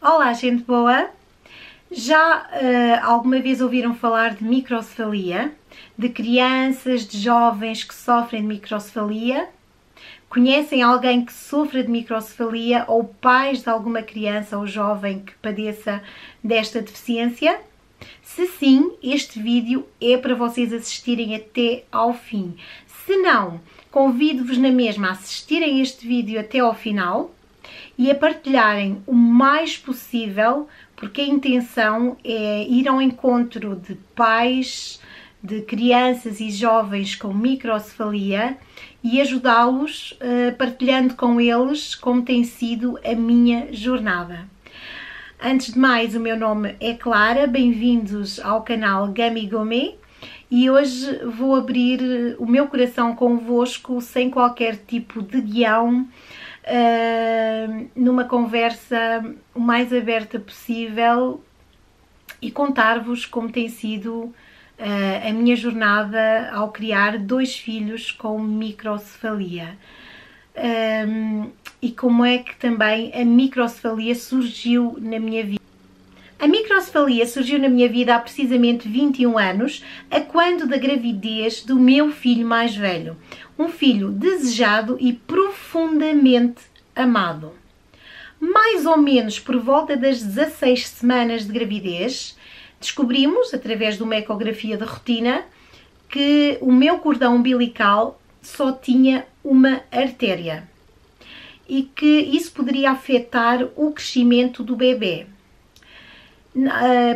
Olá, gente boa! Já alguma vez ouviram falar de microcefalia? De crianças, de jovens que sofrem de microcefalia? Conhecem alguém que sofra de microcefalia ou pais de alguma criança ou jovem que padeça desta deficiência? Se sim, este vídeo é para vocês assistirem até ao fim. Se não, convido-vos na mesma a assistirem este vídeo até ao final e a partilharem o mais possível, porque a intenção é ir ao encontro de pais, de crianças e jovens com microcefalia e ajudá-los partilhando com eles como tem sido a minha jornada. Antes de mais, o meu nome é Clara, bem-vindos ao canal Gummy Gourmet e hoje vou abrir o meu coração convosco sem qualquer tipo de guião, numa conversa o mais aberta possível e contar-vos como tem sido a minha jornada ao criar 2 filhos com microcefalia. E como é que também a microcefalia surgiu na minha vida. A microcefalia surgiu na minha vida há precisamente 21 anos, a quando da gravidez do meu filho mais velho. Um filho desejado e profundamente amado. Mais ou menos por volta das 16 semanas de gravidez, descobrimos, através de uma ecografia de rotina, que o meu cordão umbilical só tinha uma artéria e que isso poderia afetar o crescimento do bebê.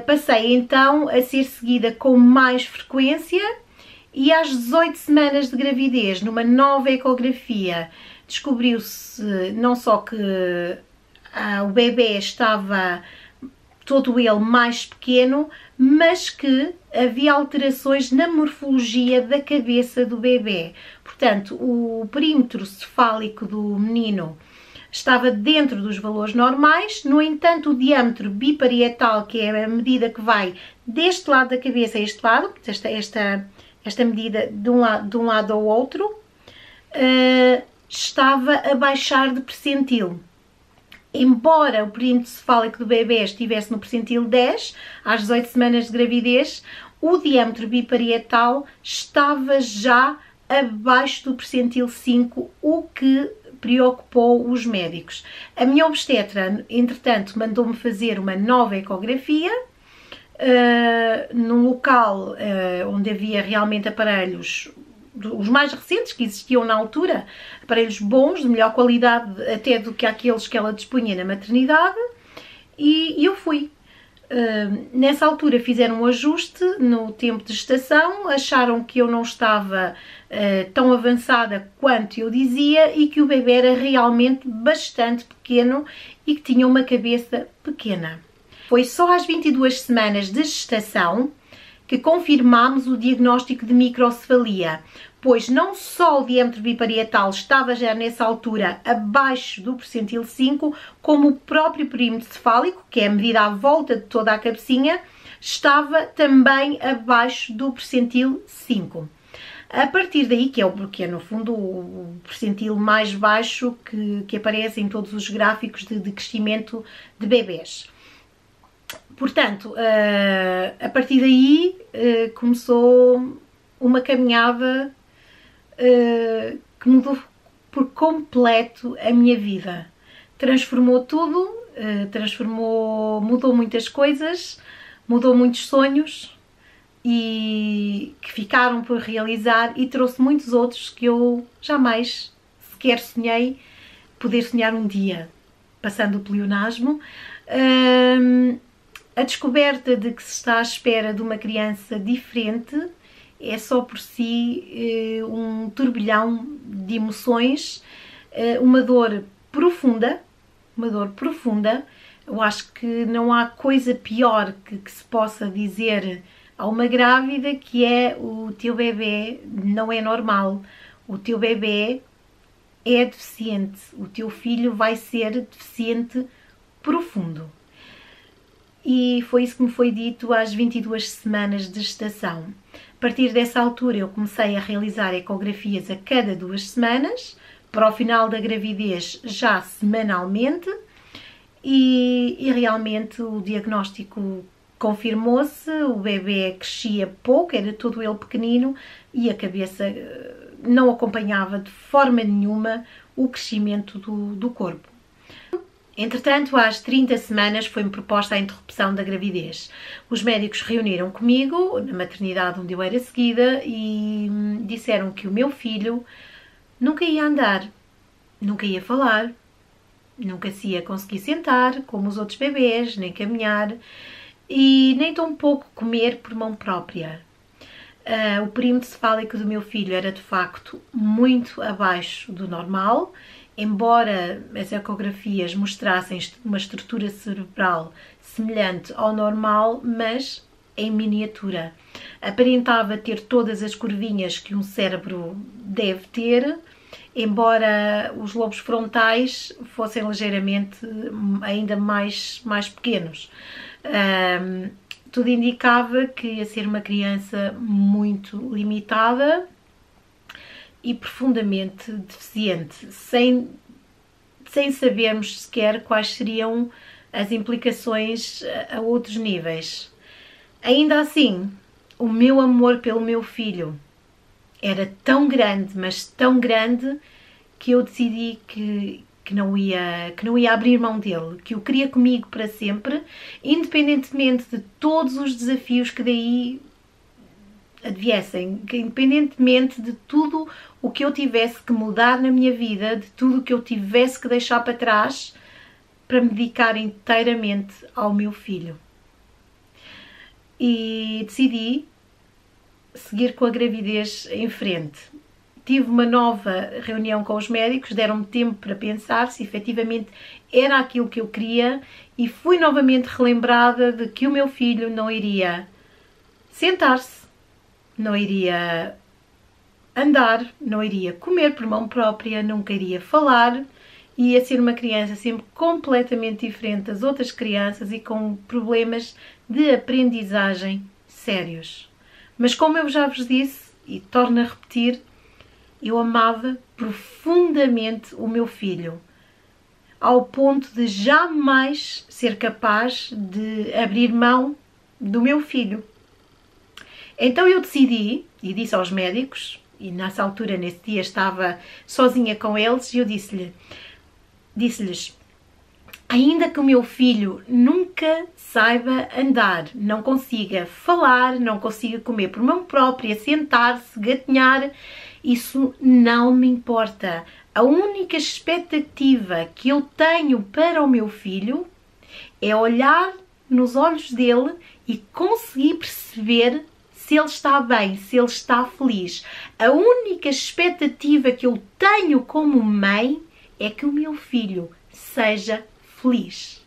Passei então a ser seguida com mais frequência e às 18 semanas de gravidez, numa nova ecografia, descobriu-se não só que o bebê estava todo ele mais pequeno, mas que havia alterações na morfologia da cabeça do bebê. Portanto, o perímetro cefálico do menino estava dentro dos valores normais, no entanto, o diâmetro biparietal, que é a medida que vai deste lado da cabeça a este lado, esta medida de um lado ao outro, estava a baixar de percentil. Embora o perímetro cefálico do bebê estivesse no percentil 10, às 18 semanas de gravidez, o diâmetro biparietal estava já abaixo do percentil 5, o que preocupou os médicos. A minha obstetra, entretanto, mandou-me fazer uma nova ecografia, num local onde havia realmente aparelhos, os mais recentes que existiam na altura, aparelhos bons, de melhor qualidade até do que aqueles que ela dispunha na maternidade, e eu fui. Nessa altura fizeram um ajuste no tempo de gestação, acharam que eu não estava tão avançada quanto eu dizia e que o bebê era realmente bastante pequeno e que tinha uma cabeça pequena. Foi só às 22 semanas de gestação que confirmámos o diagnóstico de microcefalia, pois não só o diâmetro biparietal estava já nessa altura abaixo do percentil 5, como o próprio perímetro cefálico, que é a medida à volta de toda a cabecinha, estava também abaixo do percentil 5. A partir daí, que é no fundo o percentil mais baixo que aparece em todos os gráficos de crescimento de bebés. Portanto, a partir daí começou uma caminhada que mudou por completo a minha vida. Transformou tudo, mudou muitas coisas, mudou muitos sonhos e que ficaram por realizar e trouxe muitos outros que eu jamais sequer sonhei poder sonhar um dia, passando o pleonasmo. A descoberta de que se está à espera de uma criança diferente é só por si um turbilhão de emoções, uma dor profunda, Eu acho que não há coisa pior que se possa dizer a uma grávida, que é: o teu bebê não é normal, o teu bebê é deficiente, o teu filho vai ser deficiente profundo. E foi isso que me foi dito às 22 semanas de gestação. A partir dessa altura eu comecei a realizar ecografias a cada 2 semanas, para o final da gravidez já semanalmente, e realmente o diagnóstico confirmou-se, o bebê crescia pouco, era todo ele pequenino e a cabeça não acompanhava de forma nenhuma o crescimento do corpo. Entretanto, às 30 semanas foi-me proposta a interrupção da gravidez. Os médicos reuniram comigo na maternidade onde eu era seguida e disseram que o meu filho nunca ia andar, nunca ia falar, nunca se ia conseguir sentar como os outros bebês, nem caminhar e nem tão pouco comer por mão própria. O perímetro cefálico do meu filho era de facto muito abaixo do normal, embora as ecografias mostrassem uma estrutura cerebral semelhante ao normal, mas em miniatura. Aparentava ter todas as curvinhas que um cérebro deve ter, embora os lobos frontais fossem ligeiramente ainda mais pequenos. Tudo indicava que ia ser uma criança muito limitada e profundamente deficiente, sem sabermos sequer quais seriam as implicações a outros níveis. Ainda assim, o meu amor pelo meu filho era tão grande, mas tão grande, que eu decidi que não ia abrir mão dele, que o queria comigo para sempre, independentemente de todos os desafios que daí adviessem, que independentemente de tudo o que eu tivesse que mudar na minha vida, de tudo o que eu tivesse que deixar para trás, para me dedicar inteiramente ao meu filho. E decidi seguir com a gravidez em frente. Tive uma nova reunião com os médicos, deram-me tempo para pensar se efetivamente era aquilo que eu queria e fui novamente relembrada de que o meu filho não iria sentar-se, não iria andar, não iria comer por mão própria, nunca iria falar, ia ser uma criança sempre completamente diferente das outras crianças e com problemas de aprendizagem sérios. Mas como eu já vos disse, e torno a repetir, eu amava profundamente o meu filho, ao ponto de jamais ser capaz de abrir mão do meu filho. Então eu decidi, e disse aos médicos, e nessa altura, nesse dia, estava sozinha com eles, e eu disse-lhes, ainda que o meu filho nunca saiba andar, não consiga falar, não consiga comer por mão própria, sentar-se, gatinhar, isso não me importa. A única expectativa que eu tenho para o meu filho é olhar nos olhos dele e conseguir perceber se ele está bem, se ele está feliz. A única expectativa que eu tenho como mãe é que o meu filho seja feliz.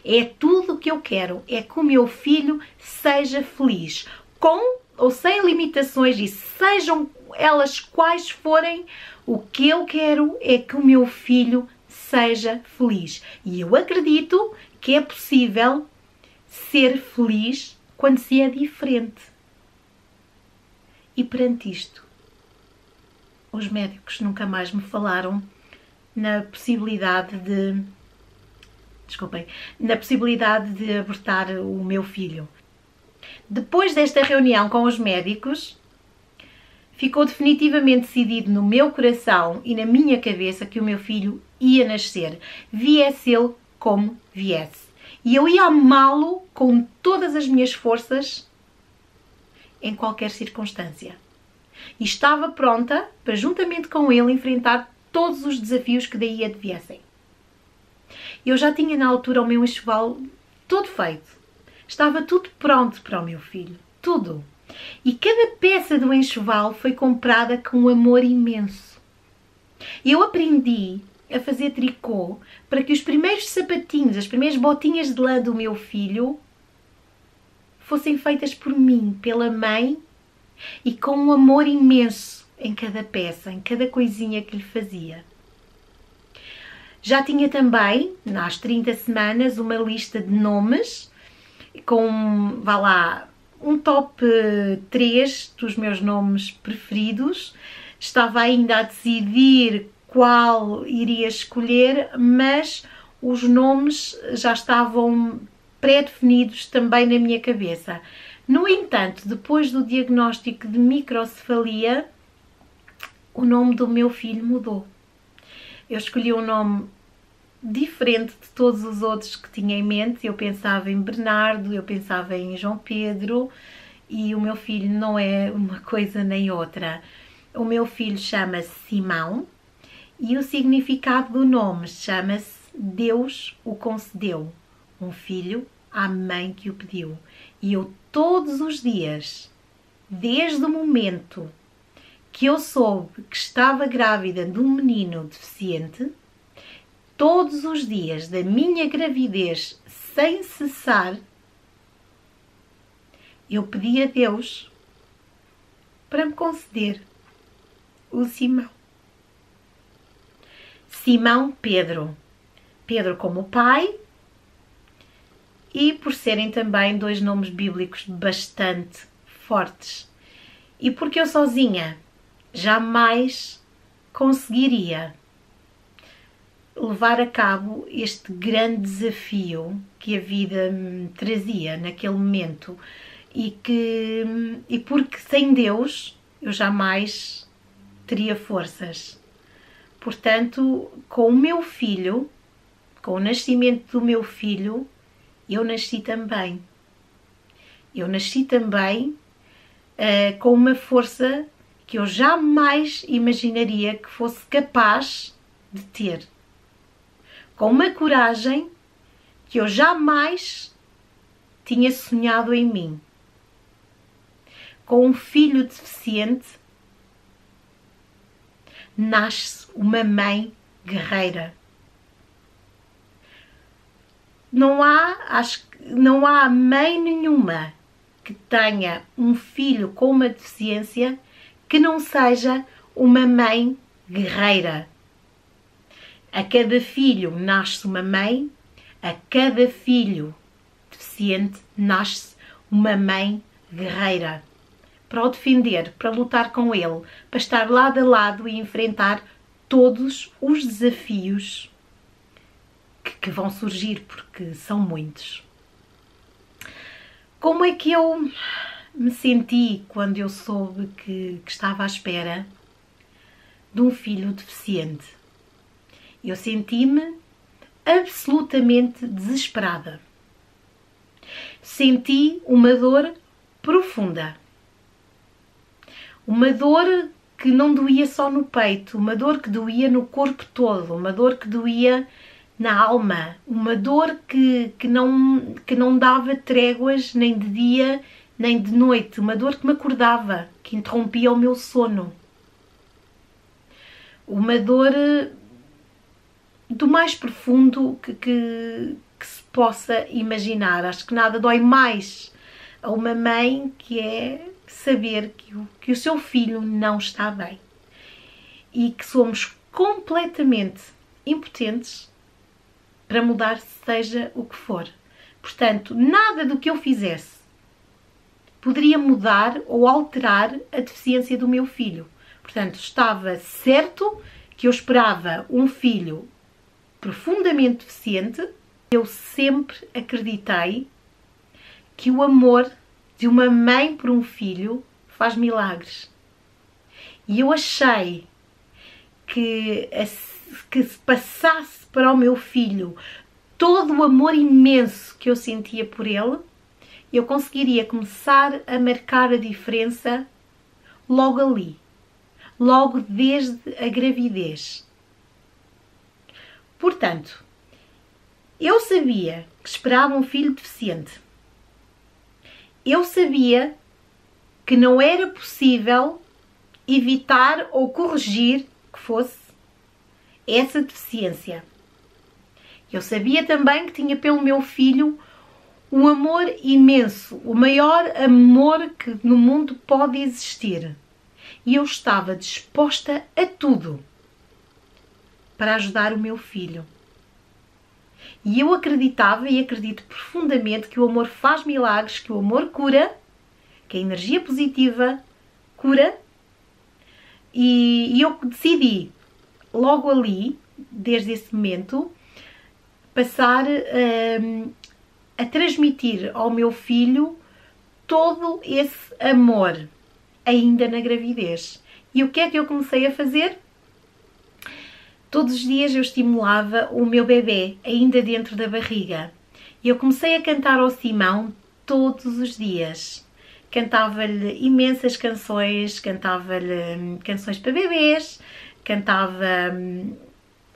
É tudo o que eu quero, é que o meu filho seja feliz, com ou sem limitações, e sejam elas quais forem, o que eu quero é que o meu filho seja feliz. E eu acredito que é possível ser feliz quando se é diferente. E perante isto, os médicos nunca mais me falaram na possibilidade de abortar o meu filho. Depois desta reunião com os médicos, ficou definitivamente decidido no meu coração e na minha cabeça que o meu filho ia nascer, viesse ele como viesse. E eu ia amá-lo com todas as minhas forças, em qualquer circunstância. E estava pronta para, juntamente com ele, enfrentar todos os desafios que daí adviessem. Eu já tinha na altura o meu enxoval todo feito. Estava tudo pronto para o meu filho. Tudo. E cada peça do enxoval foi comprada com um amor imenso. Eu aprendi a fazer tricô para que os primeiros sapatinhos, as primeiras botinhas de lã do meu filho fossem feitas por mim, pela mãe, e com um amor imenso em cada peça, em cada coisinha que lhe fazia. Já tinha também, nas 30 semanas, uma lista de nomes com, vá lá, um top 3 dos meus nomes preferidos. Estava ainda a decidir qual iria escolher, mas os nomes já estavam pré-definidos também na minha cabeça. No entanto, depois do diagnóstico de microcefalia, o nome do meu filho mudou. Eu escolhi um nome diferente de todos os outros que tinha em mente. Eu pensava em Bernardo, eu pensava em João Pedro, e o meu filho não é uma coisa nem outra. O meu filho chama-se Simão e o significado do nome chama-se Deus o concedeu, um filho à mãe que o pediu. E eu todos os dias, desde o momento que eu soube que estava grávida de um menino deficiente, todos os dias da minha gravidez, sem cessar, eu pedi a Deus para me conceder o Simão. Simão Pedro. Pedro como pai, e por serem também dois nomes bíblicos bastante fortes. E porque eu sozinha jamais conseguiria levar a cabo este grande desafio que a vida me trazia naquele momento, e porque sem Deus eu jamais teria forças. Portanto, com o meu filho, com o nascimento do meu filho, eu nasci também. Eu nasci também com uma força que eu jamais imaginaria que fosse capaz de ter. Com uma coragem que eu jamais tinha sonhado em mim. Com um filho deficiente, nasce uma mãe guerreira. Não há mãe nenhuma que tenha um filho com uma deficiência que não seja uma mãe guerreira. A cada filho nasce uma mãe, a cada filho deficiente nasce uma mãe guerreira. Para o defender, para lutar com ele, para estar lado a lado e enfrentar todos os desafios que vão surgir, porque são muitos. Como é que eu me senti quando eu soube que estava à espera de um filho deficiente? Eu senti-me absolutamente desesperada. Senti uma dor profunda. Uma dor que não doía só no peito, uma dor que doía no corpo todo, uma dor que doía na alma, uma dor que não dava tréguas nem de dia nem de noite, uma dor que me acordava, que interrompia o meu sono. Uma dor do mais profundo que se possa imaginar. Acho que nada dói mais a uma mãe que é saber que o seu filho não está bem e que somos completamente impotentes para mudar seja o que for. Portanto, nada do que eu fizesse poderia mudar ou alterar a deficiência do meu filho. Portanto, estava certo que eu esperava um filho profundamente deficiente. Eu sempre acreditei que o amor de uma mãe por um filho faz milagres. E eu achei que se passasse para o meu filho todo o amor imenso que eu sentia por ele, eu conseguiria começar a marcar a diferença logo ali, logo desde a gravidez. Portanto, eu sabia que esperava um filho deficiente. Eu sabia que não era possível evitar ou corrigir que fosse essa deficiência. Eu sabia também que tinha pelo meu filho um amor imenso, o maior amor que no mundo pode existir. E eu estava disposta a tudo para ajudar o meu filho. E eu acreditava e acredito profundamente que o amor faz milagres, que o amor cura, que a energia positiva cura. E eu decidi logo ali, desde esse momento, passar a transmitir ao meu filho todo esse amor, ainda na gravidez. E o que é que eu comecei a fazer? Todos os dias eu estimulava o meu bebê, ainda dentro da barriga. E eu comecei a cantar ao Simão todos os dias. Cantava-lhe imensas canções, cantava-lhe canções para bebês, cantava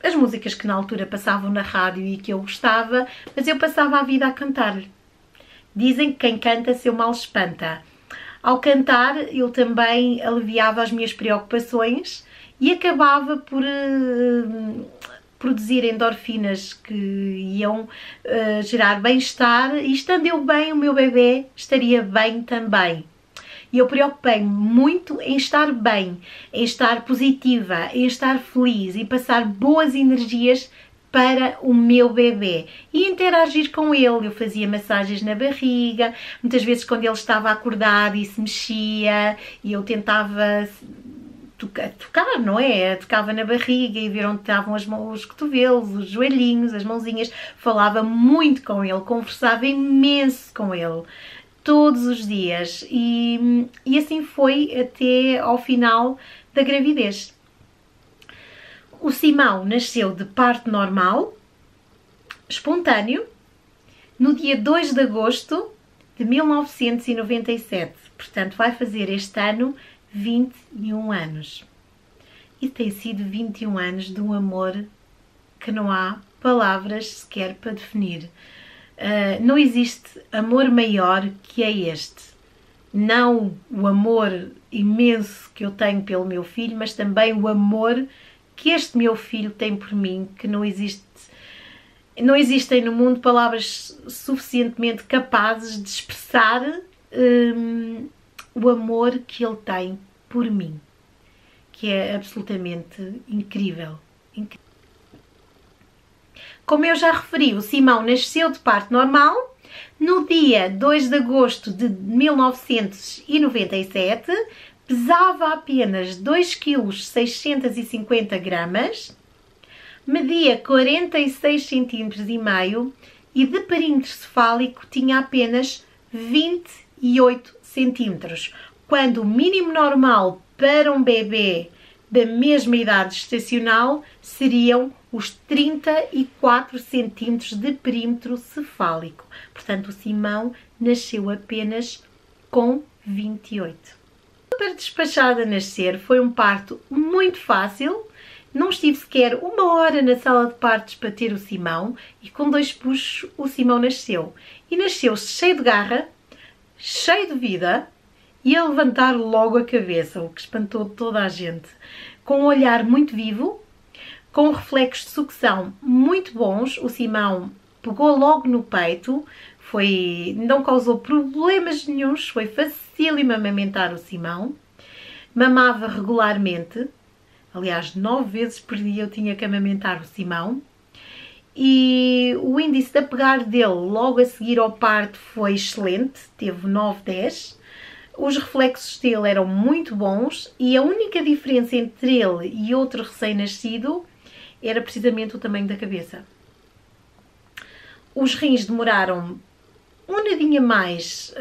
as músicas que na altura passavam na rádio e que eu gostava, mas eu passava a vida a cantar-lhe. Dizem que quem canta seu mal espanta. Ao cantar, eu também aliviava as minhas preocupações e acabava por produzir endorfinas que iam gerar bem-estar, e estando eu bem, o meu bebê estaria bem também. E eu preocupei-me muito em estar bem, em estar positiva, em estar feliz e passar boas energias para o meu bebê e interagir com ele. Eu fazia massagens na barriga, muitas vezes quando ele estava acordado e se mexia, e eu tentava tocar, não é? Tocava na barriga e ver onde estavam os cotovelos, os joelhinhos, as mãozinhas. Falava muito com ele, conversava imenso com ele, todos os dias. E assim foi até ao final da gravidez. O Simão nasceu de parto normal, espontâneo, no dia 2 de agosto de 1997. Portanto, vai fazer este ano 21 anos. E tem sido 21 anos de um amor que não há palavras sequer para definir. Não existe amor maior que é este. Não o amor imenso que eu tenho pelo meu filho, mas também o amor que este meu filho tem por mim, que não existem no mundo palavras suficientemente capazes de expressar o amor que ele tem por mim, que é absolutamente incrível. Como eu já referi, o Simão nasceu de parto normal no dia 2 de agosto de 1997, pesava apenas 2,650 kg, media 46,5 cm e de perímetro cefálico tinha apenas 28 centímetros, quando o mínimo normal para um bebê da mesma idade gestacional seriam os 34 centímetros de perímetro cefálico. Portanto, o Simão nasceu apenas com 28. Para despachar a nascer foi um parto muito fácil. Não estive sequer 1 hora na sala de partos para ter o Simão e com 2 puxos o Simão nasceu. E nasceu cheio de garra, cheio de vida e a levantar logo a cabeça, o que espantou toda a gente. Com um olhar muito vivo, com reflexos de sucção muito bons, o Simão pegou logo no peito, não causou problemas nenhuns, foi facílimo amamentar o Simão, mamava regularmente, aliás 9 vezes por dia eu tinha que amamentar o Simão, e o índice de apegar dele logo a seguir ao parto foi excelente, teve 9,10. Os reflexos dele eram muito bons e a única diferença entre ele e outro recém-nascido era precisamente o tamanho da cabeça. Os rins demoraram um nadinha mais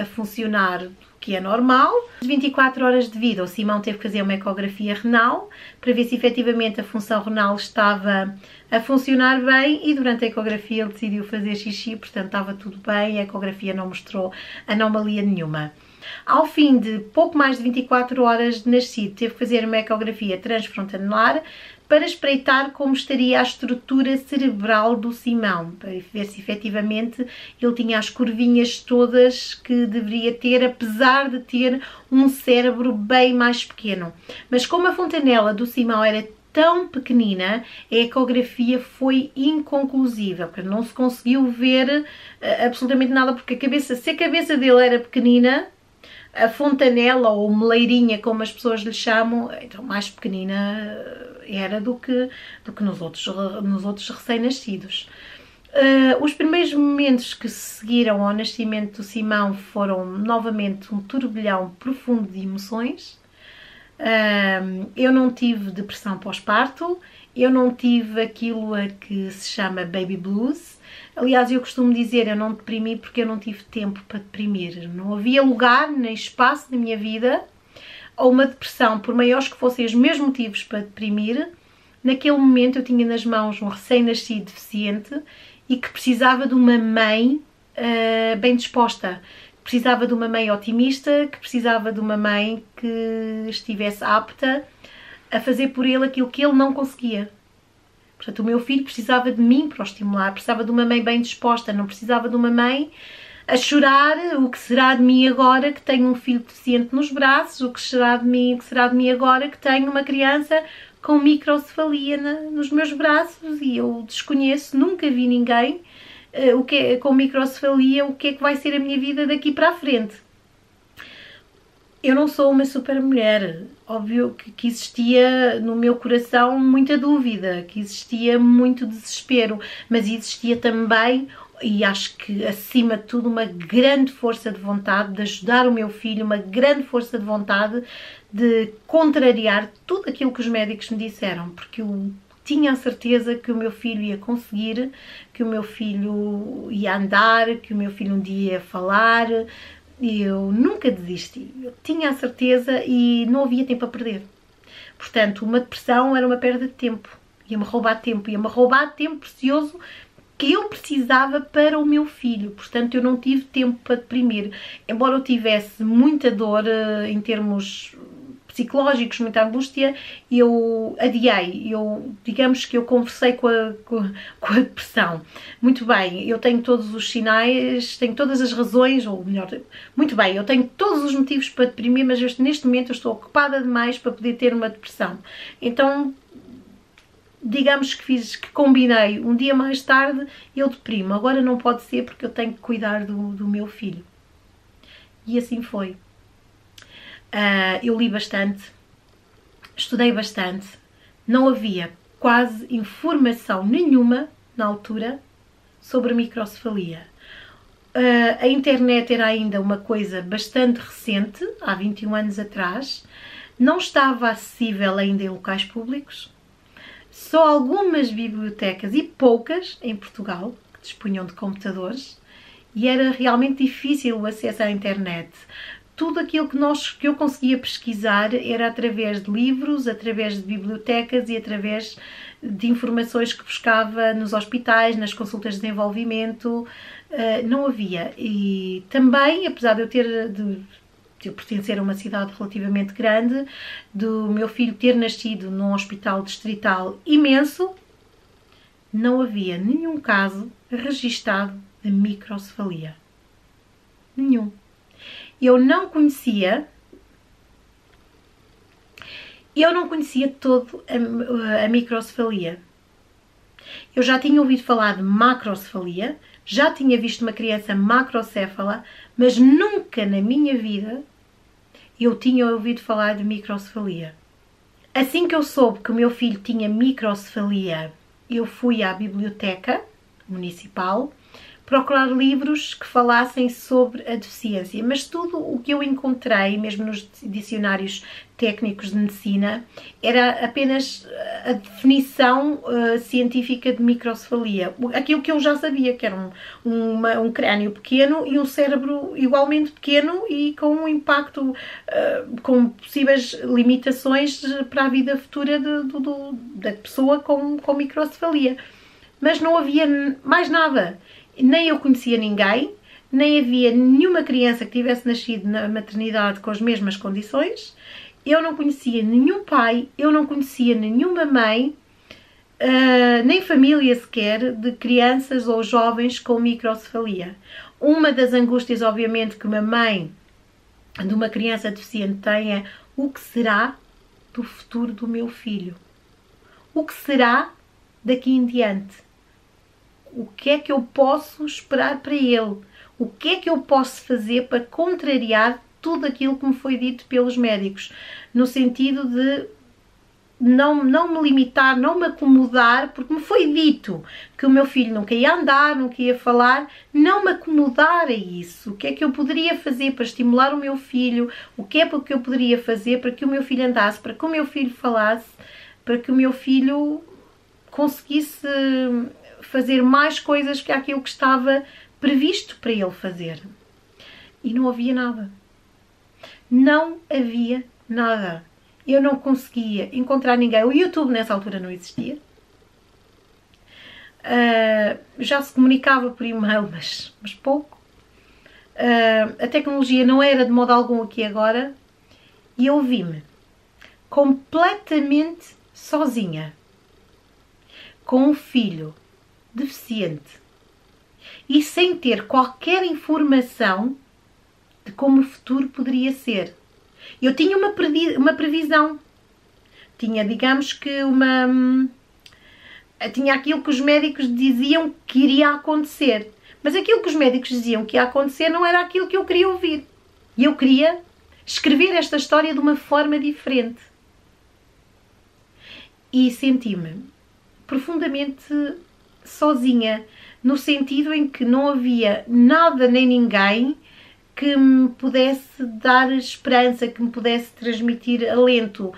a funcionar do que é normal. De 24 horas de vida, o Simão teve que fazer uma ecografia renal para ver se efetivamente a função renal estava a funcionar bem, e durante a ecografia ele decidiu fazer xixi, portanto estava tudo bem, a ecografia não mostrou anomalia nenhuma. Ao fim de pouco mais de 24 horas de nascido, teve que fazer uma ecografia transfrontanelar para espreitar como estaria a estrutura cerebral do Simão, para ver se efetivamente ele tinha as curvinhas todas que deveria ter, apesar de ter um cérebro bem mais pequeno. Mas como a fontanela do Simão era tão pequenina, a ecografia foi inconclusiva, porque não se conseguiu ver absolutamente nada, porque se a cabeça dele era pequenina, a fontanela ou meleirinha, como as pessoas lhe chamam, então mais pequenina era do que nos outros recém-nascidos. Os primeiros momentos que seguiram ao nascimento do Simão foram novamente um turbilhão profundo de emoções. Eu não tive depressão pós-parto, eu não tive aquilo a que se chama baby blues. Aliás, eu costumo dizer, eu não deprimi porque eu não tive tempo para deprimir. Não havia lugar nem espaço na minha vida a uma depressão, por maiores que fossem os meus motivos para deprimir. Naquele momento eu tinha nas mãos um recém-nascido deficiente e que precisava de uma mãe bem disposta. Precisava de uma mãe otimista, que precisava de uma mãe que estivesse apta a fazer por ele aquilo que ele não conseguia. Portanto, o meu filho precisava de mim para o estimular, precisava de uma mãe bem disposta, não precisava de uma mãe a chorar o que será de mim agora que tenho um filho deficiente nos braços, o que será de mim agora que tenho uma criança com microcefalia nos meus braços e eu desconheço, nunca vi ninguém com microcefalia, o que é que vai ser a minha vida daqui para a frente. Eu não sou uma super mulher, óbvio que existia no meu coração muita dúvida, que existia muito desespero, mas existia também, e acho que acima de tudo, uma grande força de vontade de ajudar o meu filho, uma grande força de vontade de contrariar tudo aquilo que os médicos me disseram, porque eu tinha a certeza que o meu filho ia conseguir, que o meu filho ia andar, que o meu filho um dia ia falar. Eu nunca desisti, eu tinha a certeza e não havia tempo a perder. Portanto, uma depressão era uma perda de tempo, ia-me roubar tempo precioso que eu precisava para o meu filho. Portanto, eu não tive tempo para deprimir. Embora eu tivesse muita dor em termos psicológicos, muita angústia, eu adiei, digamos que eu conversei com a depressão. Muito bem, eu tenho todos os sinais, tenho todas as razões, ou melhor, muito bem, eu tenho todos os motivos para deprimir, mas neste momento eu estou ocupada demais para poder ter uma depressão. Então, digamos que combinei, um dia mais tarde eu deprimo, agora não pode ser porque eu tenho que cuidar do meu filho. E assim foi. Eu li bastante, estudei bastante, não havia quase informação nenhuma na altura sobre a microcefalia. A internet era ainda uma coisa bastante recente, há 21 anos atrás, não estava acessível ainda em locais públicos, só algumas bibliotecas e poucas em Portugal que dispunham de computadores e era realmente difícil o acesso à internet. Tudo aquilo que eu conseguia pesquisar era através de livros, através de bibliotecas e através de informações que buscava nos hospitais, nas consultas de desenvolvimento, não havia. E também, apesar de eu pertencer a uma cidade relativamente grande, do meu filho ter nascido num hospital distrital imenso, não havia nenhum caso registado de microcefalia. Nenhum. Eu não conhecia todo a microcefalia. Eu já tinha ouvido falar de macrocefalia, já tinha visto uma criança macrocéfala, mas nunca na minha vida eu tinha ouvido falar de microcefalia. Assim que eu soube que o meu filho tinha microcefalia, eu fui à biblioteca municipal procurar livros que falassem sobre a deficiência, mas tudo o que eu encontrei, mesmo nos dicionários técnicos de medicina, era apenas a definição científica de microcefalia. Aquilo que eu já sabia, que era um crânio pequeno e um cérebro igualmente pequeno e com um impacto, com possíveis limitações para a vida futura da pessoa com microcefalia. Mas não havia mais nada. Nem eu conhecia ninguém, nem havia nenhuma criança que tivesse nascido na maternidade com as mesmas condições. Eu não conhecia nenhum pai, eu não conhecia nenhuma mãe, nem família sequer, de crianças ou jovens com microcefalia. Uma das angústias, obviamente, que uma mãe de uma criança deficiente tem é: o que será do futuro do meu filho? O que será daqui em diante? O que é que eu posso esperar para ele? O que é que eu posso fazer para contrariar tudo aquilo que me foi dito pelos médicos? No sentido de não me limitar, não me acomodar, porque me foi dito que o meu filho nunca ia andar, nunca ia falar, não me acomodar a isso. O que é que eu poderia fazer para estimular o meu filho? O que é que eu poderia fazer para que o meu filho andasse, para que o meu filho falasse, para que o meu filho conseguisse fazer mais coisas que aquilo que estava previsto para ele fazer. E não havia nada. Não havia nada. Eu não conseguia encontrar ninguém. O YouTube nessa altura não existia. Já se comunicava por e-mail, mas pouco. A tecnologia não era de modo algum aqui agora. E eu vi-me completamente sozinha, com um filho deficiente e sem ter qualquer informação de como o futuro poderia ser. Eu tinha uma previsão, tinha, digamos que tinha aquilo que os médicos diziam que iria acontecer, mas aquilo que os médicos diziam que ia acontecer não era aquilo que eu queria ouvir. E eu queria escrever esta história de uma forma diferente. E senti-me profundamente sozinha, no sentido em que não havia nada nem ninguém que me pudesse dar esperança, que me pudesse transmitir alento.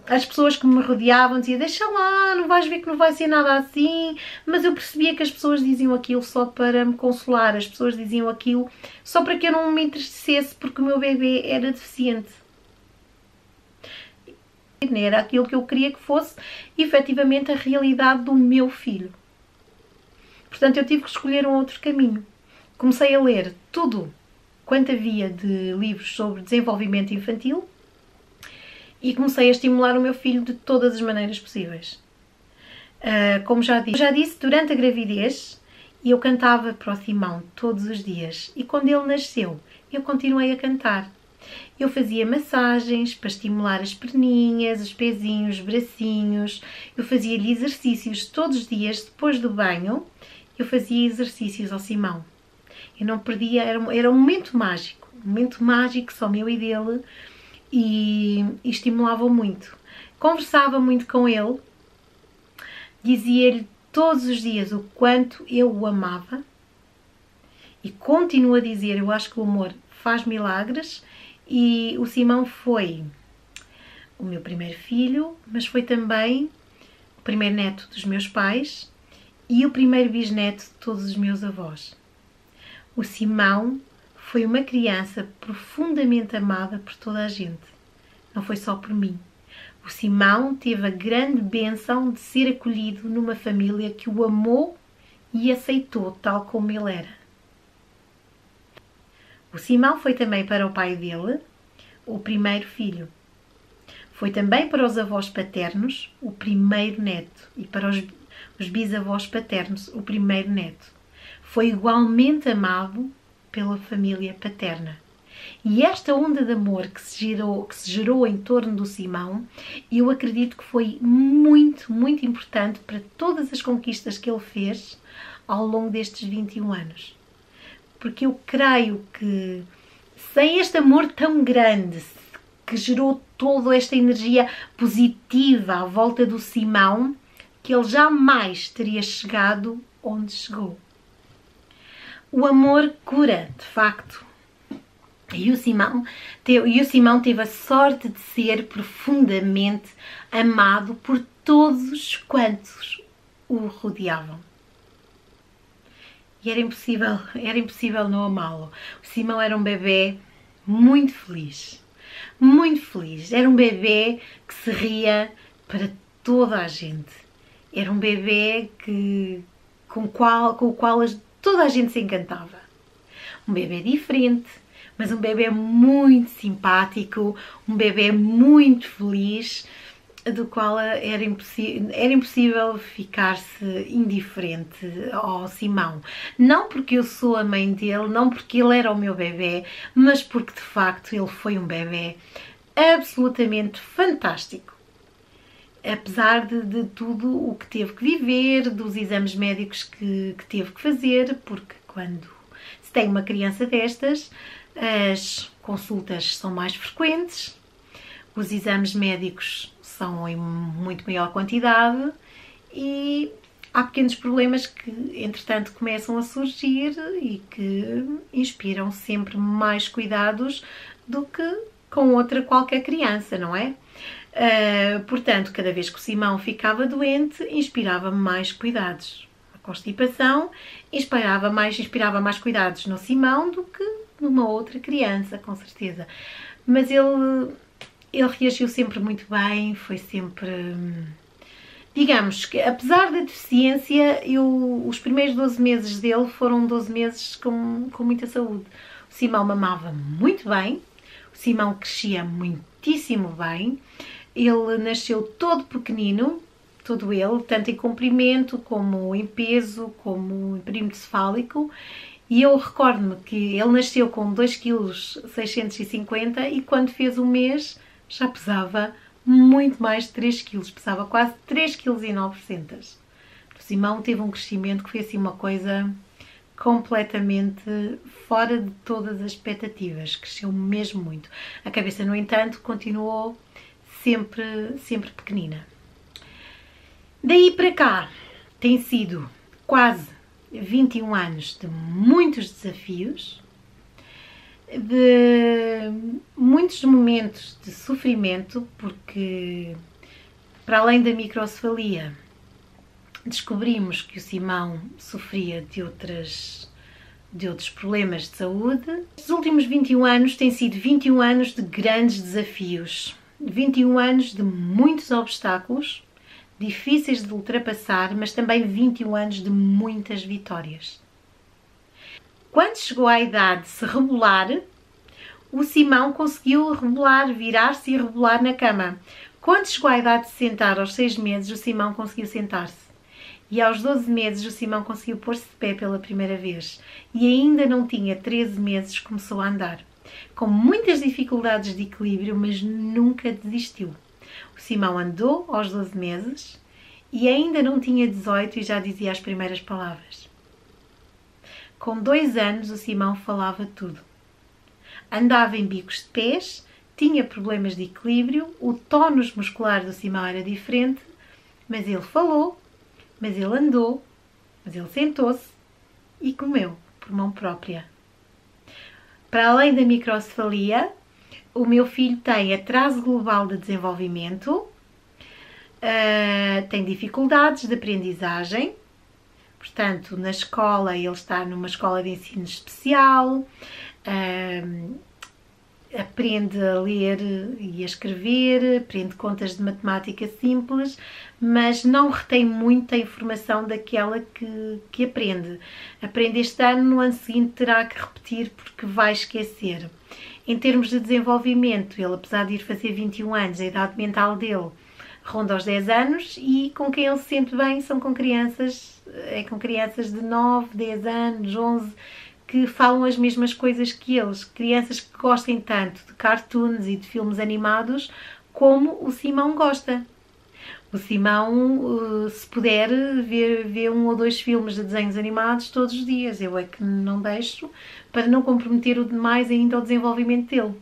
As pessoas que me rodeavam diziam: deixa lá, não vais ver que não vai ser nada assim. Mas eu percebia que as pessoas diziam aquilo só para me consolar, as pessoas diziam aquilo só para que eu não me entristecesse porque o meu bebê era deficiente. Era aquilo que eu queria que fosse efetivamente a realidade do meu filho. Portanto, eu tive que escolher um outro caminho. Comecei a ler tudo quanto havia de livros sobre desenvolvimento infantil e comecei a estimular o meu filho de todas as maneiras possíveis. Como já disse, durante a gravidez eu cantava para o Simão todos os dias e quando ele nasceu eu continuei a cantar. Eu fazia massagens para estimular as perninhas, os pezinhos, os bracinhos. Eu fazia-lhe exercícios todos os dias depois do banho. Eu fazia exercícios ao Simão. Eu não perdia, era um momento mágico só meu e dele, e estimulava-o muito. Conversava muito com ele, dizia-lhe todos os dias o quanto eu o amava e continuo a dizer, eu acho que o amor faz milagres. E o Simão foi o meu primeiro filho, mas foi também o primeiro neto dos meus pais e o primeiro bisneto de todos os meus avós. O Simão foi uma criança profundamente amada por toda a gente, não foi só por mim. O Simão teve a grande bênção de ser acolhido numa família que o amou e aceitou tal como ele era. O Simão foi também para o pai dele o primeiro filho. Foi também para os avós paternos o primeiro neto e para os bisavós paternos o primeiro neto. Foi igualmente amado pela família paterna. E esta onda de amor que se gerou em torno do Simão, eu acredito que foi muito, muito importante para todas as conquistas que ele fez ao longo destes 21 anos. Porque eu creio que sem este amor tão grande, que gerou toda esta energia positiva à volta do Simão, que ele jamais teria chegado onde chegou. O amor cura, de facto. E o Simão teve a sorte de ser profundamente amado por todos quantos o rodeavam. E era impossível não amá-lo. O Simão era um bebê muito feliz. Muito feliz. Era um bebê que se ria para toda a gente. Era um bebê com o qual toda a gente se encantava. Um bebê diferente, mas um bebê muito simpático, um bebê muito feliz, do qual era impossível ficar-se indiferente ao Simão. Não porque eu sou a mãe dele, não porque ele era o meu bebê, mas porque de facto ele foi um bebê absolutamente fantástico. Apesar de tudo o que teve que viver, dos exames médicos que teve que fazer, porque quando se tem uma criança destas, as consultas são mais frequentes, os exames médicos são em muito maior quantidade e há pequenos problemas que, entretanto, começam a surgir e que inspiram sempre mais cuidados do que com outra qualquer criança, não é? Portanto, cada vez que o Simão ficava doente, inspirava-me mais cuidados. A constipação inspirava mais cuidados no Simão do que numa outra criança, com certeza. Mas ele reagiu sempre muito bem, foi sempre... Digamos que, apesar da deficiência, os primeiros 12 meses dele foram 12 meses com muita saúde. O Simão mamava muito bem, o Simão crescia muitíssimo bem, ele nasceu todo pequenino, todo ele, tanto em comprimento, como em peso, como em perímetro cefálico, e eu recordo-me que ele nasceu com 2,650 kg e quando fez um mês já pesava muito mais de 3 kg, pesava quase 3,9 kg. O Simão teve um crescimento que foi assim uma coisa completamente fora de todas as expectativas, cresceu mesmo muito. A cabeça, no entanto, continuou sempre pequenina. Daí para cá tem sido quase 21 anos de muitos desafios, de muitos momentos de sofrimento, porque para além da microcefalia descobrimos que o Simão sofria de outros problemas de saúde. Os últimos 21 anos têm sido 21 anos de grandes desafios, 21 anos de muitos obstáculos, difíceis de ultrapassar, mas também 21 anos de muitas vitórias. Quando chegou à idade de se rebolar, o Simão conseguiu rebolar, virar-se e rebolar na cama. Quando chegou à idade de se sentar, aos 6 meses, o Simão conseguiu sentar-se. E aos 12 meses o Simão conseguiu pôr-se de pé pela primeira vez. E ainda não tinha 13 meses, começou a andar. Com muitas dificuldades de equilíbrio, mas nunca desistiu. O Simão andou aos 12 meses e ainda não tinha 18 e já dizia as primeiras palavras. Com 2 anos o Simão falava tudo. Andava em bicos de pés, tinha problemas de equilíbrio, o tónus muscular do Simão era diferente, mas ele falou, mas ele andou, mas ele sentou-se e comeu por mão própria. Para além da microcefalia, o meu filho tem atraso global de desenvolvimento, tem dificuldades de aprendizagem. Portanto, na escola, ele está numa escola de ensino especial, aprende a ler e a escrever, aprende contas de matemática simples, mas não retém muita informação daquela que aprende. Aprende este ano, no ano seguinte terá que repetir porque vai esquecer. Em termos de desenvolvimento, ele, apesar de ir fazer 21 anos, a idade mental dele ronda aos 10 anos e com quem ele se sente bem são com crianças de 9, 10 anos, 11, que falam as mesmas coisas que eles. Crianças que gostem tanto de cartoons e de filmes animados como o Simão gosta. O Simão, se puder, vê 1 ou 2 filmes de desenhos animados todos os dias. Eu é que não deixo para não comprometer o demais ainda ao desenvolvimento dele.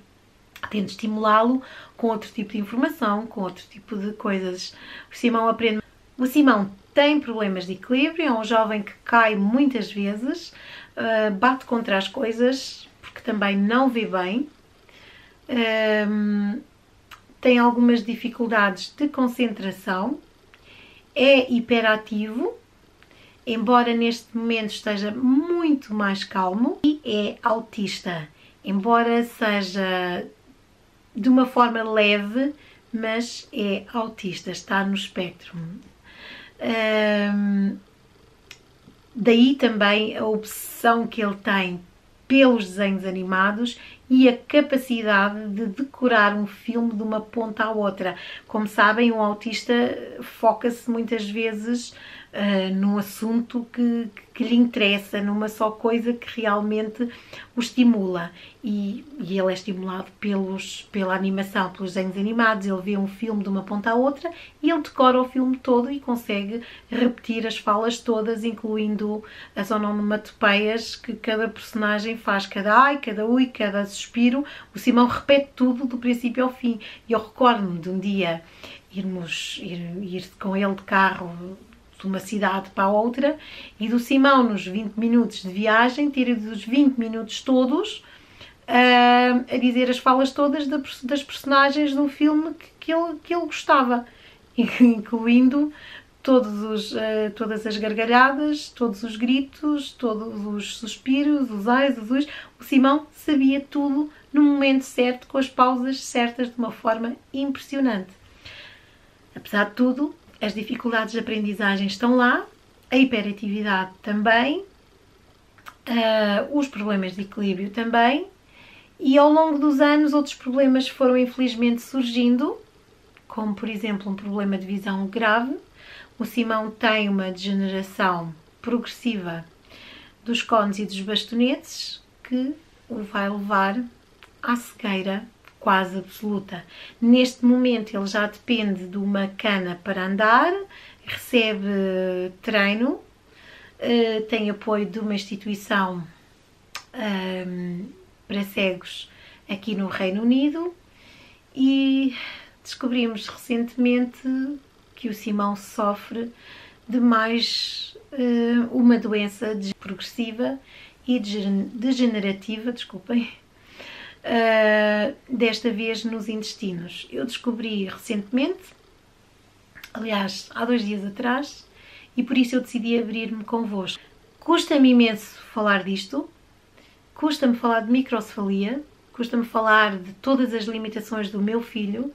Tento estimulá-lo com outro tipo de informação, com outro tipo de coisas. O Simão aprende. O Simão tem problemas de equilíbrio, é um jovem que cai muitas vezes, bate contra as coisas porque também não vê bem, tem algumas dificuldades de concentração, é hiperativo, embora neste momento esteja muito mais calmo, e é autista, embora seja de uma forma leve, mas é autista, está no espectro. Daí também a obsessão que ele tem pelos desenhos animados e a capacidade de decorar um filme de uma ponta à outra. Como sabem, um autista foca-se muitas vezes num assunto que lhe interessa, numa só coisa que realmente o estimula. E ele é estimulado pela animação, pelos desenhos animados. Ele vê um filme de uma ponta à outra e ele decora o filme todo e consegue repetir as falas todas, incluindo as onomatopeias que cada personagem faz. Cada ai, cada ui, cada suspiro. O Simão repete tudo do princípio ao fim. E eu recordo-me de um dia ir com ele de carro de uma cidade para a outra e do Simão, nos 20 minutos de viagem, ter ido os 20 minutos todos a dizer as falas todas das personagens de um filme que ele gostava, incluindo todas as gargalhadas, todos os gritos, todos os suspiros, os ais, os uis. O Simão sabia tudo no momento certo, com as pausas certas, de uma forma impressionante. Apesar de tudo, as dificuldades de aprendizagem estão lá, a hiperatividade também, os problemas de equilíbrio também, e ao longo dos anos outros problemas foram infelizmente surgindo, como por exemplo um problema de visão grave. O Simão tem uma degeneração progressiva dos cones e dos bastonetes que o vai levar à cegueira quase absoluta. Neste momento ele já depende de uma cana para andar, recebe treino, tem apoio de uma instituição para cegos aqui no Reino Unido, e descobrimos recentemente que o Simão sofre de mais uma doença progressiva e degenerativa, desculpem, desta vez nos intestinos. Eu descobri recentemente, aliás, há 2 dias atrás, e por isso eu decidi abrir-me convosco. Custa-me imenso falar disto, custa-me falar de microcefalia, custa-me falar de todas as limitações do meu filho,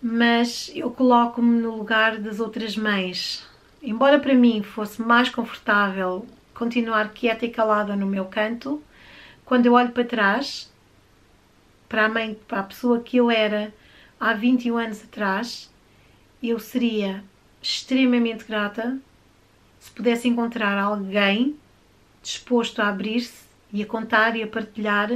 mas eu coloco-me no lugar das outras mães. Embora para mim fosse mais confortável continuar quieta e calada no meu canto, quando eu olho para trás, para a pessoa que eu era há 21 anos atrás, eu seria extremamente grata se pudesse encontrar alguém disposto a abrir-se e a contar e a partilhar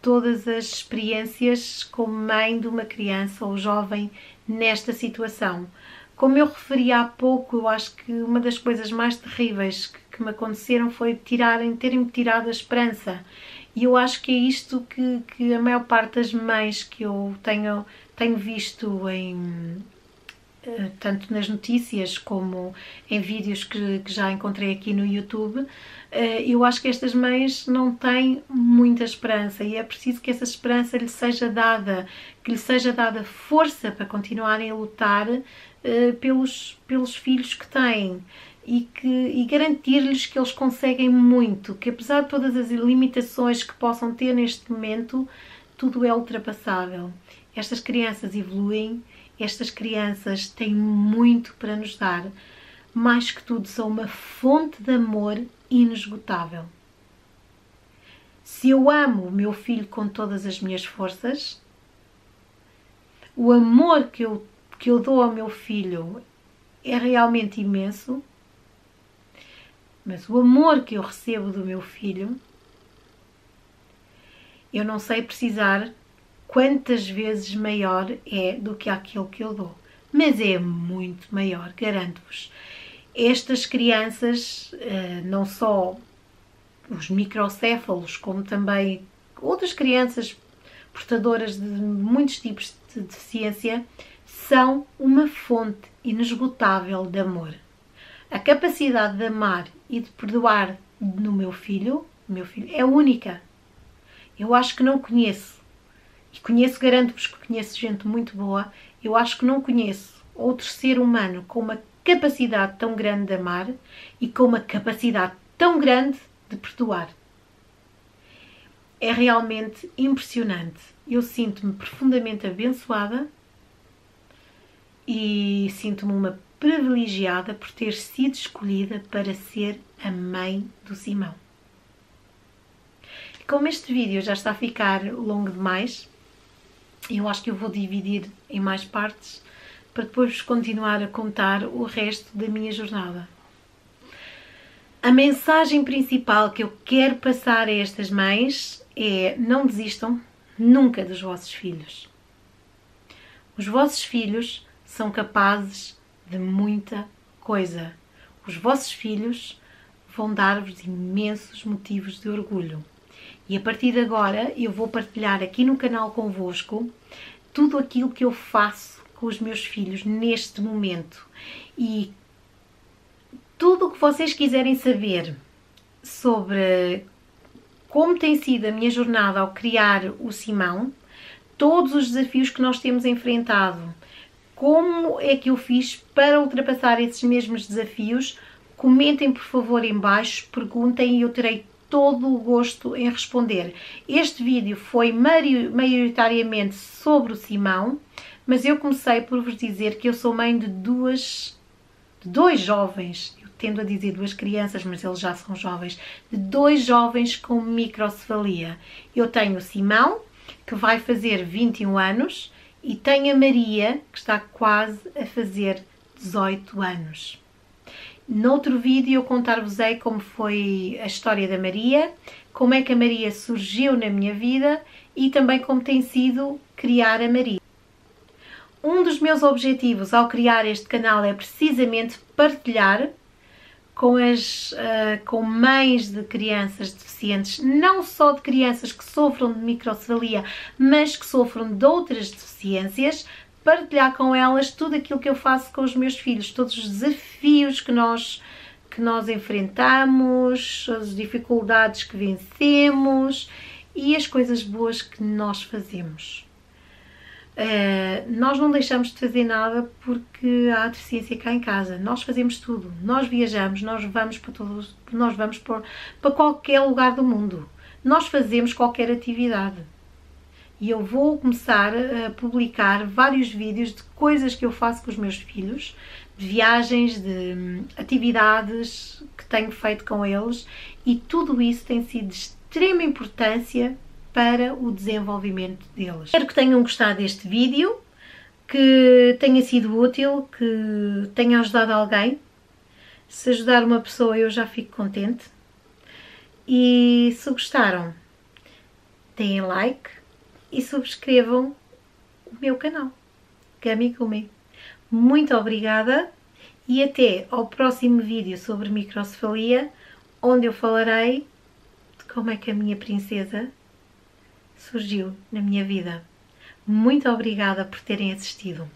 todas as experiências como mãe de uma criança ou jovem nesta situação. Como eu referi há pouco, eu acho que uma das coisas mais terríveis que me aconteceram foi terem-me tirado a esperança. E eu acho que é isto que a maior parte das mães que eu tenho visto tanto nas notícias como em vídeos que já encontrei aqui no YouTube, eu acho que estas mães não têm muita esperança, e é preciso que essa esperança lhe seja dada, que lhe seja dada força para continuarem a lutar pelos filhos que têm, e garantir-lhes que eles conseguem muito, que apesar de todas as limitações que possam ter neste momento, tudo é ultrapassável. Estas crianças evoluem, estas crianças têm muito para nos dar, mais que tudo são uma fonte de amor inesgotável. Se eu amo o meu filho com todas as minhas forças, o amor que eu dou ao meu filho é realmente imenso, mas o amor que eu recebo do meu filho, eu não sei precisar quantas vezes maior é do que aquele que eu dou, mas é muito maior, garanto-vos. Estas crianças, não só os microcéfalos, como também outras crianças portadoras de muitos tipos de deficiência, são uma fonte inesgotável de amor. A capacidade de amar e de perdoar no meu filho é única. Eu acho que não conheço, e conheço, garanto-vos que conheço gente muito boa, eu acho que não conheço outro ser humano com uma capacidade tão grande de amar e com uma capacidade tão grande de perdoar. É realmente impressionante. Eu sinto-me profundamente abençoada e sinto-me uma privilegiada por ter sido escolhida para ser a mãe do Simão. E como este vídeo já está a ficar longo demais, eu acho que eu vou dividir em mais partes para depois continuar a contar o resto da minha jornada. A mensagem principal que eu quero passar a estas mães é: não desistam nunca dos vossos filhos. Os vossos filhos são capazes de muita coisa. Os vossos filhos vão dar-vos imensos motivos de orgulho. E a partir de agora eu vou partilhar aqui no canal convosco tudo aquilo que eu faço com os meus filhos neste momento. E tudo o que vocês quiserem saber sobre como tem sido a minha jornada ao criar o Simão, todos os desafios que nós temos enfrentado. Como é que eu fiz para ultrapassar esses mesmos desafios? Comentem por favor em baixo, perguntem e eu terei todo o gosto em responder. Este vídeo foi maioritariamente sobre o Simão, mas eu comecei por vos dizer que eu sou mãe de dois jovens, eu tendo a dizer duas crianças, mas eles já são jovens, de dois jovens com microcefalia. Eu tenho o Simão, que vai fazer 21 anos, e tenho a Maria, que está quase a fazer 18 anos. Noutro vídeo eu contar-vos-ei como foi a história da Maria, como é que a Maria surgiu na minha vida e também como tem sido criar a Maria. Um dos meus objetivos ao criar este canal é precisamente partilhar com mães de crianças deficientes, não só de crianças que sofram de microcefalia, mas que sofram de outras deficiências, partilhar com elas tudo aquilo que eu faço com os meus filhos, todos os desafios que nós enfrentamos, as dificuldades que vencemos e as coisas boas que nós fazemos. Nós não deixamos de fazer nada porque há deficiência cá em casa. Nós fazemos tudo. Nós viajamos, nós vamos para qualquer lugar do mundo. Nós fazemos qualquer atividade. E eu vou começar a publicar vários vídeos de coisas que eu faço com os meus filhos, de viagens, de atividades que tenho feito com eles, e tudo isso tem sido de extrema importância para o desenvolvimento deles. Espero que tenham gostado deste vídeo, que tenha sido útil, que tenha ajudado alguém. Se ajudar uma pessoa eu já fico contente. E se gostaram, deem like e subscrevam o meu canal, Gummy Gumi. Muito obrigada e até ao próximo vídeo sobre microcefalia, onde eu falarei de como é que a minha princesa surgiu na minha vida. Muito obrigada por terem assistido.